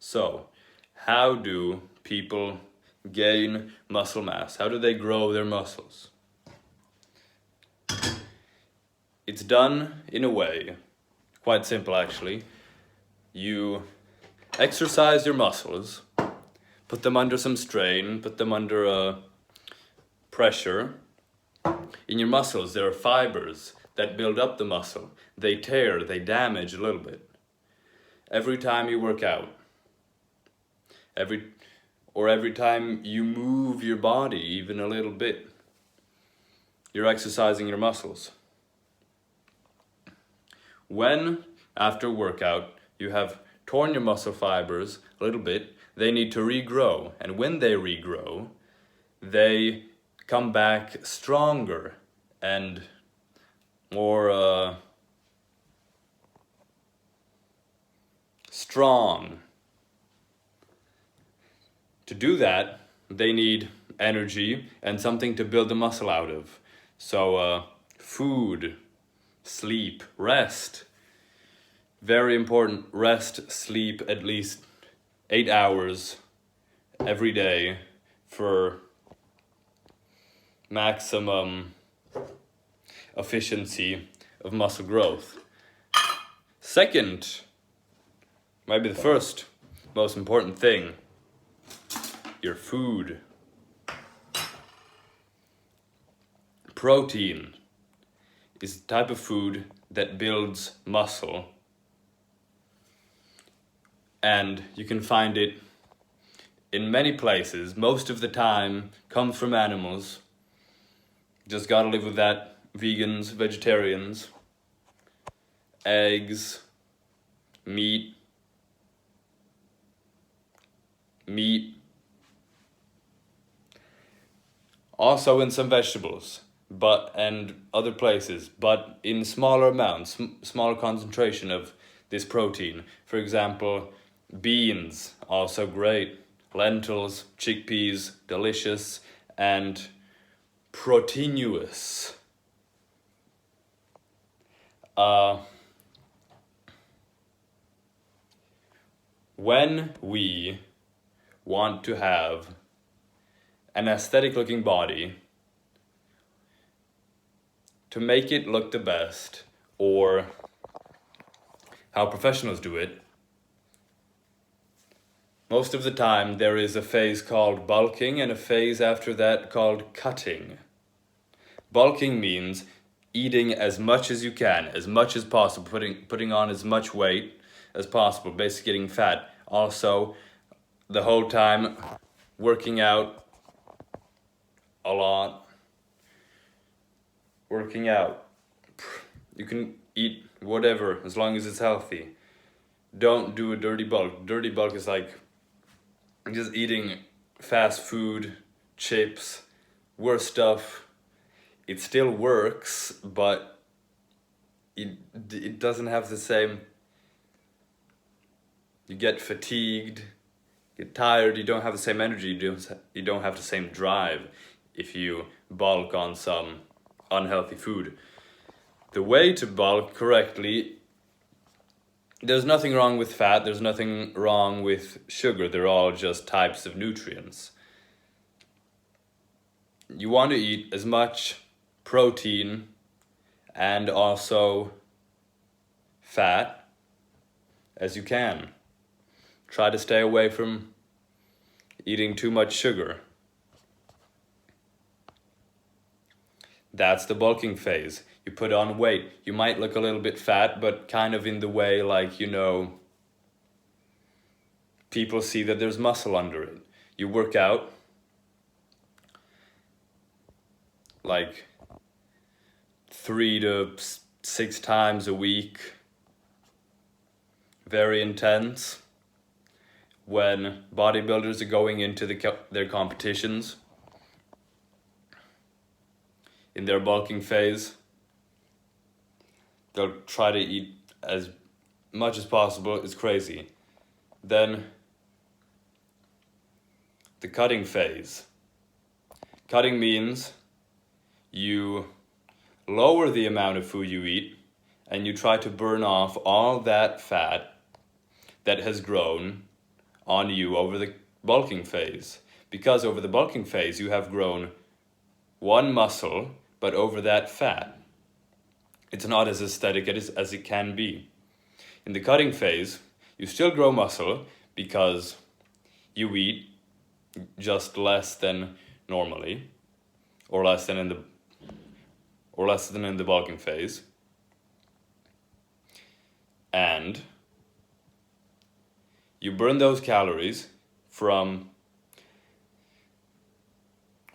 So, how do people gain muscle mass? How do they grow their muscles? It's done in a way, quite simple actually. You exercise your muscles, put them under some strain, put them under pressure. In your muscles, there are fibers that build up the muscle. They tear, they damage a little bit. Every time you work out, every time you move your body even a little bit, you're exercising your muscles. When, after workout, you have torn your muscle fibers a little bit, they need to regrow. And when they regrow, they come back stronger and more strong. To do that, they need energy and something to build the muscle out of. So food, sleep, rest. Very important, rest, sleep at least 8 hours every day for maximum efficiency of muscle growth. Second, maybe the first most important thing, your food. Protein is the type of food that builds muscle, and you can find it in many places. Most of the time comes from animals. Just gotta live with that. Vegans, vegetarians, eggs, meat, also in some vegetables, and other places, but in smaller amounts, smaller concentration of this protein. For example, beans, also great. Lentils, chickpeas, delicious and proteinous. When we want to have an aesthetic looking body, to make it look the best, or how professionals do it, most of the time there is a phase called bulking and a phase after that called cutting. Bulking means eating as much as you can, as much as possible, putting on as much weight as possible, basically getting fat. Also, the whole time working out a lot. Working out. You can eat whatever as long as it's healthy. Don't do a dirty bulk. Dirty bulk is like just eating fast food, chips, worse stuff. It still works, but it doesn't have the same. You get fatigued, get tired, you don't have the same energy, you don't have the same drive if you bulk on some unhealthy food. The way to bulk correctly, there's nothing wrong with fat, there's nothing wrong with sugar, they're all just types of nutrients. You want to eat as much protein and also fat as you can. Try to stay away from eating too much sugar. That's the bulking phase. You put on weight. You might look a little bit fat, but kind of in the way like, people see that there's muscle under it. You work out like 3 to 6 times a week. Very intense. When bodybuilders are going into their competitions, in their bulking phase, they'll try to eat as much as possible. It's crazy. Then the cutting phase. Cutting means you lower the amount of food you eat and you try to burn off all that fat that has grown on you over the bulking phase. Because over the bulking phase you have grown one muscle, but over that fat. It's not as aesthetic as it can be. In the cutting phase, you still grow muscle because you eat just less than normally, or less than in the bulking phase. And you burn those calories from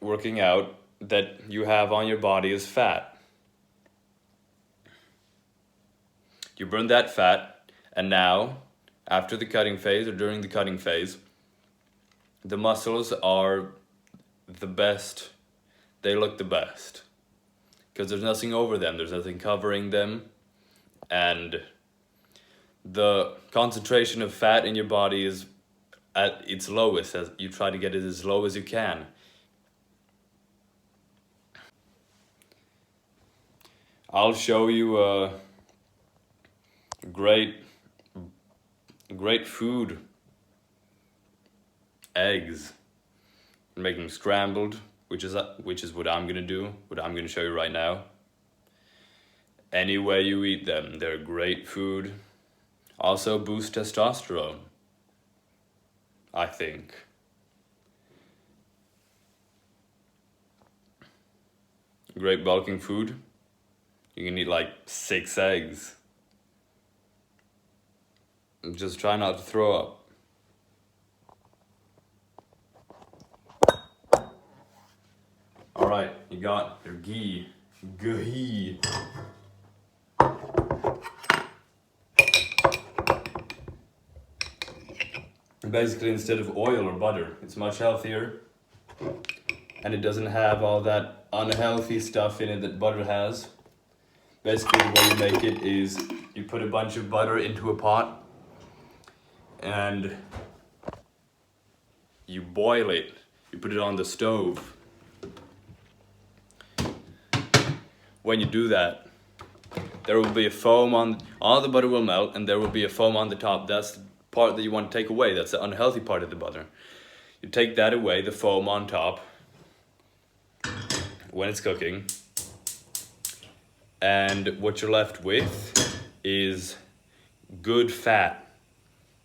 working out that you have on your body as fat. You burn that fat, and now, after the cutting phase or during the cutting phase, the muscles are the best. They look the best because there's nothing over them, there's nothing covering them, and the concentration of fat in your body is at its lowest, as you try to get it as low as you can. I'll show you great food. Eggs. I'm making them scrambled, which is what I'm gonna do, what I'm gonna show you right now. Any way you eat them, they're great food. Also boost testosterone, I think. Great bulking food. You can eat like 6 eggs. Just try not to throw up. Alright, you got your ghee. Ghee. Basically, instead of oil or butter, it's much healthier. And it doesn't have all that unhealthy stuff in it that butter has. Basically, the way you make it is you put a bunch of butter into a pot and you boil it. You put it on the stove. When you do that, there will be a foam on, all the butter will melt and there will be a foam on the top. That's the part that you want to take away. That's the unhealthy part of the butter. You take that away, the foam on top, when it's cooking. And what you're left with is good fat.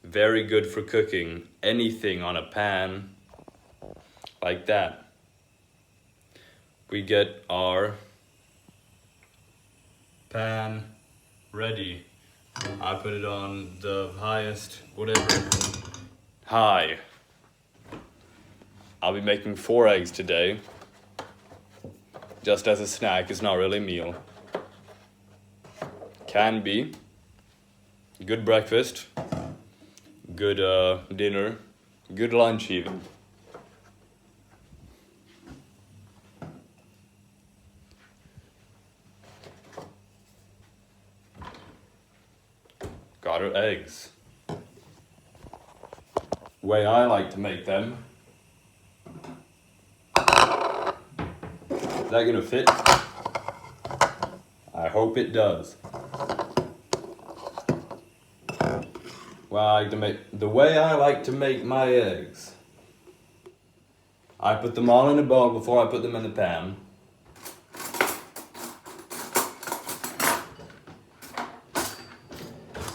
Very good for cooking anything on a pan like that. We get our pan ready. I put it on the highest, whatever, high. I'll be making 4 eggs today. Just as a snack, it's not really a meal. Can be. Good breakfast. Good dinner. Good lunch even. Got our eggs. Way I like to make them. Is that gonna fit? I hope it does. Well, I like to make, the way I like to make my eggs, I put them all in a bowl before I put them in the pan.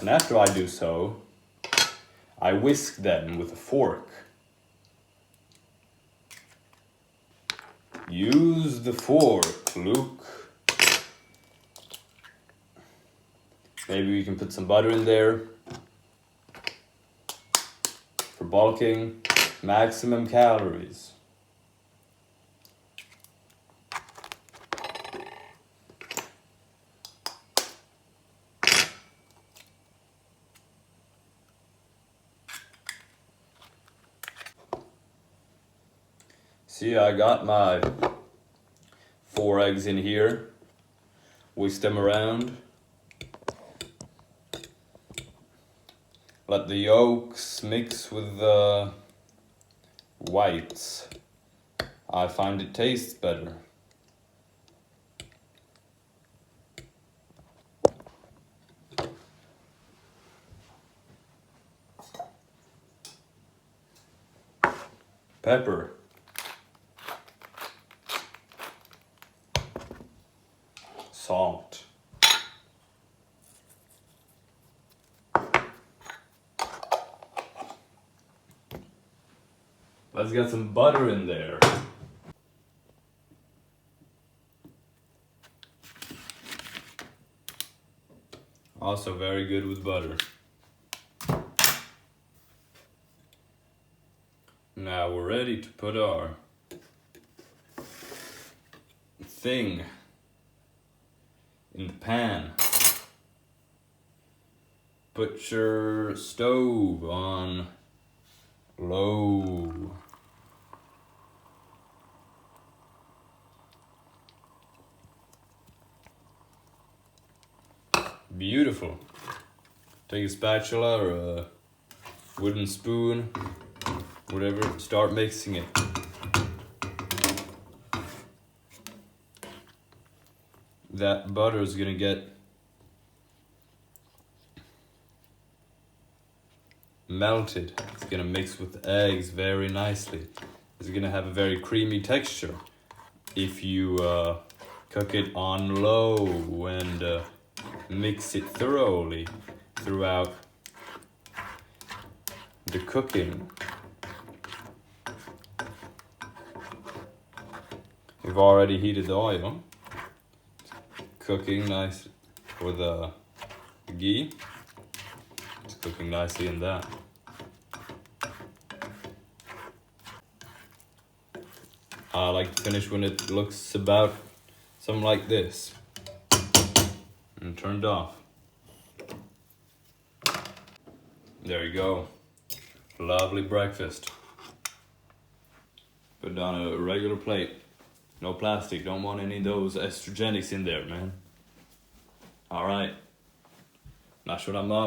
And after I do so, I whisk them with a fork. Use the fork, Luke. Maybe we can put some butter in there. For bulking, maximum calories. See, I got my 4 eggs in here. Whisk them around. Let the yolks mix with the whites. I find it tastes better. pepper, salt, let's get some butter in there. Also very good with butter. Now we're ready to put our thing in the pan. Put your stove on low. Beautiful. Take a spatula or a wooden spoon, whatever, start mixing it. That butter is gonna get melted. It's gonna mix with the eggs very nicely. It's gonna have a very creamy texture if you cook it on low and mix it thoroughly throughout the cooking. We've already heated the oil. Cooking nice with the ghee. It's cooking nicely in that. I like to finish when it looks about something like this. And turned off. There you go. Lovely breakfast. Put it on a regular plate. No plastic, don't want any of those estrogenics in there, man. Alright. Not sure I'm on.